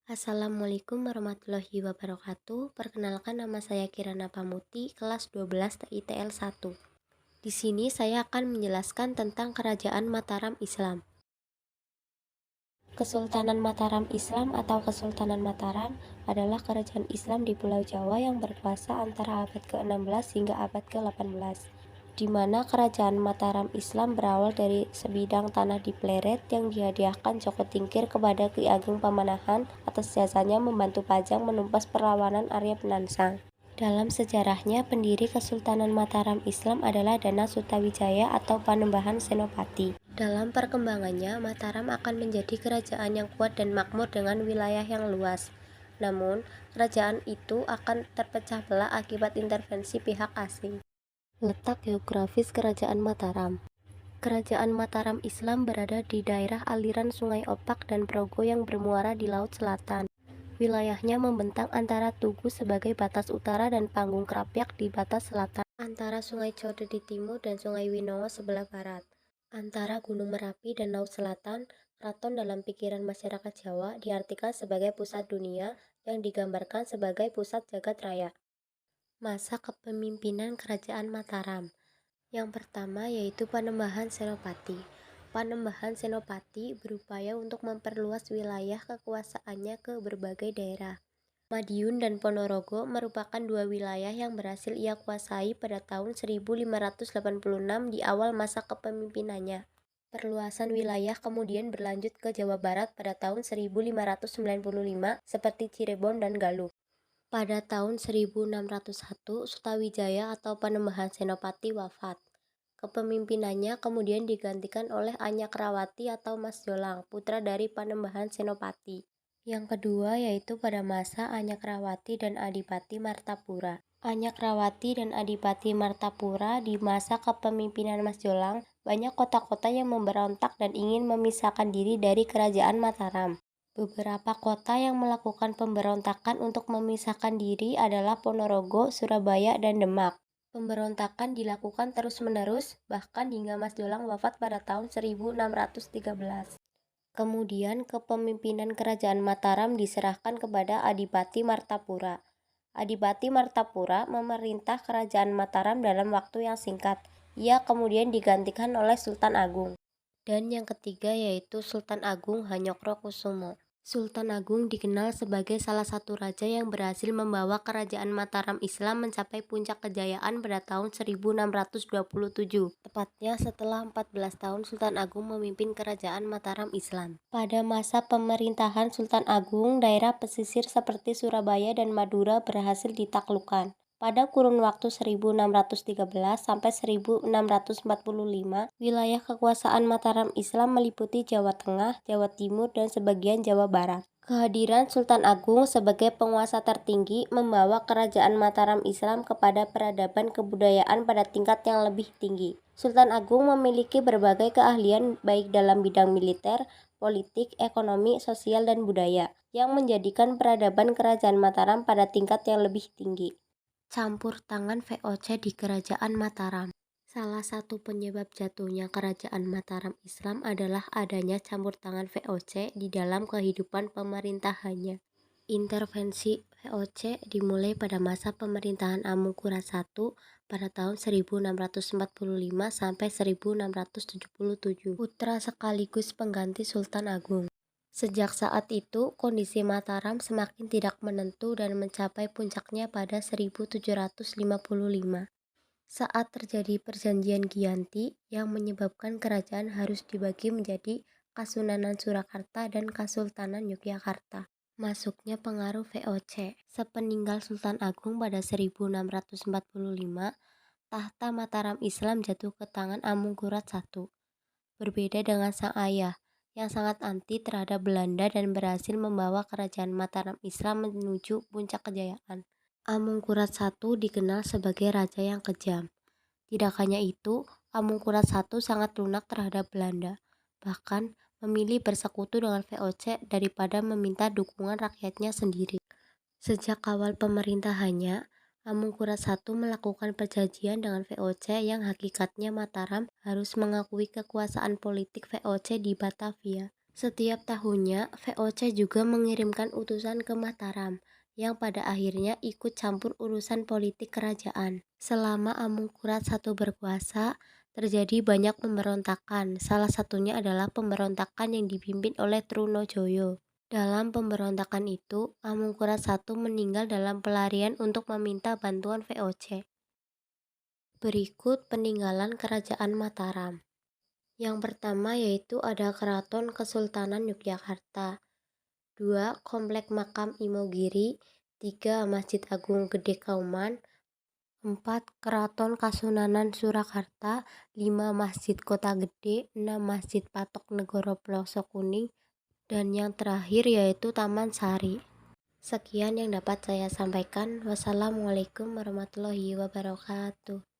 Assalamualaikum warahmatullahi wabarakatuh. Perkenalkan, nama saya Kirana Pamuti, kelas 12 TITL 1. Di sini saya akan menjelaskan tentang Kerajaan Mataram Islam. Kesultanan Mataram Islam atau Kesultanan Mataram adalah kerajaan Islam di Pulau Jawa yang berkuasa antara abad ke-16 hingga abad ke-18, di mana kerajaan Mataram Islam berawal dari sebidang tanah di Pleret yang dihadiahkan Joko Tingkir kepada Ki Ageng Pamanahan atas jasanya membantu Pajang menumpas perlawanan Arya Penangsang. Dalam sejarahnya, pendiri Kesultanan Mataram Islam adalah Dana Sutawijaya atau Panembahan Senopati. Dalam perkembangannya, Mataram akan menjadi kerajaan yang kuat dan makmur dengan wilayah yang luas. Namun, kerajaan itu akan terpecah belah akibat intervensi pihak asing. Letak geografis Kerajaan Mataram. Kerajaan Mataram Islam berada di daerah aliran Sungai Opak dan Progo yang bermuara di Laut Selatan. Wilayahnya membentang antara Tugu sebagai batas utara dan Panggung Krapyak di batas selatan, antara Sungai Code di timur dan Sungai Winowo sebelah barat. Antara Gunung Merapi dan Laut Selatan, keraton dalam pikiran masyarakat Jawa diartikan sebagai pusat dunia yang digambarkan sebagai pusat jagat raya. Masa kepemimpinan Kerajaan Mataram. Yang pertama yaitu Panembahan Senopati. Panembahan Senopati berupaya untuk memperluas wilayah kekuasaannya ke berbagai daerah. Madiun dan Ponorogo merupakan dua wilayah yang berhasil ia kuasai pada tahun 1586 di awal masa kepemimpinannya. Perluasan wilayah kemudian berlanjut ke Jawa Barat pada tahun 1595 seperti Cirebon dan Galuh. Pada tahun 1601, Sutawijaya atau Panembahan Senopati wafat. Kepemimpinannya kemudian digantikan oleh Anyakrawati atau Mas Jolang, putra dari Panembahan Senopati. Yang kedua yaitu pada masa Anyakrawati dan Adipati Martapura. Anyakrawati dan Adipati Martapura di masa kepemimpinan Mas Jolang, banyak kota-kota yang memberontak dan ingin memisahkan diri dari Kerajaan Mataram. Beberapa kota yang melakukan pemberontakan untuk memisahkan diri adalah Ponorogo, Surabaya, dan Demak. Pemberontakan dilakukan terus-menerus, bahkan hingga Mas Jolang wafat pada tahun 1613. Kemudian kepemimpinan Kerajaan Mataram diserahkan kepada Adipati Martapura. Adipati Martapura memerintah Kerajaan Mataram dalam waktu yang singkat. Ia kemudian digantikan oleh Sultan Agung. Dan yang ketiga yaitu Sultan Agung Hanyokrokusumo. Sultan Agung dikenal sebagai salah satu raja yang berhasil membawa Kerajaan Mataram Islam mencapai puncak kejayaan pada tahun 1627, tepatnya setelah 14 tahun Sultan Agung memimpin Kerajaan Mataram Islam. Pada masa pemerintahan Sultan Agung, daerah pesisir seperti Surabaya dan Madura berhasil ditaklukkan. Pada kurun waktu 1613 sampai 1645, wilayah kekuasaan Mataram Islam meliputi Jawa Tengah, Jawa Timur, dan sebagian Jawa Barat. Kehadiran Sultan Agung sebagai penguasa tertinggi membawa Kerajaan Mataram Islam kepada peradaban kebudayaan pada tingkat yang lebih tinggi. Sultan Agung memiliki berbagai keahlian baik dalam bidang militer, politik, ekonomi, sosial, dan budaya, yang menjadikan peradaban Kerajaan Mataram pada tingkat yang lebih tinggi. Campur tangan VOC di Kerajaan Mataram. Salah satu penyebab jatuhnya Kerajaan Mataram Islam adalah adanya campur tangan VOC di dalam kehidupan pemerintahannya. Intervensi VOC dimulai pada masa pemerintahan Amungkurat I pada tahun 1645 sampai 1677, putra sekaligus pengganti Sultan Agung. Sejak saat itu, kondisi Mataram semakin tidak menentu dan mencapai puncaknya pada 1755 saat terjadi perjanjian Giyanti yang menyebabkan kerajaan harus dibagi menjadi Kasunanan Surakarta dan Kasultanan Yogyakarta. Masuknya pengaruh VOC. Sepeninggal Sultan Agung pada 1645, tahta Mataram Islam jatuh ke tangan Amungkurat I. Berbeda dengan sang ayah, yang sangat anti terhadap Belanda dan berhasil membawa Kerajaan Mataram Islam menuju puncak kejayaan. Amungkurat I dikenal sebagai raja yang kejam. Tidak hanya itu, Amungkurat I sangat lunak terhadap Belanda, bahkan memilih bersekutu dengan VOC daripada meminta dukungan rakyatnya sendiri. Sejak awal pemerintahannya, Amungkurat I melakukan perjanjian dengan VOC yang hakikatnya Mataram harus mengakui kekuasaan politik VOC di Batavia. Setiap tahunnya, VOC juga mengirimkan utusan ke Mataram, yang pada akhirnya ikut campur urusan politik kerajaan. Selama Amungkurat I berkuasa, terjadi banyak pemberontakan. Salah satunya adalah pemberontakan yang dipimpin oleh Trunojoyo. Dalam pemberontakan itu, Amungkurat I meninggal dalam pelarian untuk meminta bantuan VOC. Berikut peninggalan Kerajaan Mataram. Yang pertama yaitu ada Keraton Kesultanan Yogyakarta. 2. Komplek Makam Imogiri. 3. Masjid Agung Gede Kauman. 4. Keraton Kasunanan Surakarta. 5. Masjid Kota Gede. 6. Masjid Patok Negoro Pelosok Kuning. Dan yang terakhir yaitu Taman Sari. Sekian yang dapat saya sampaikan. Wassalamualaikum warahmatullahi wabarakatuh.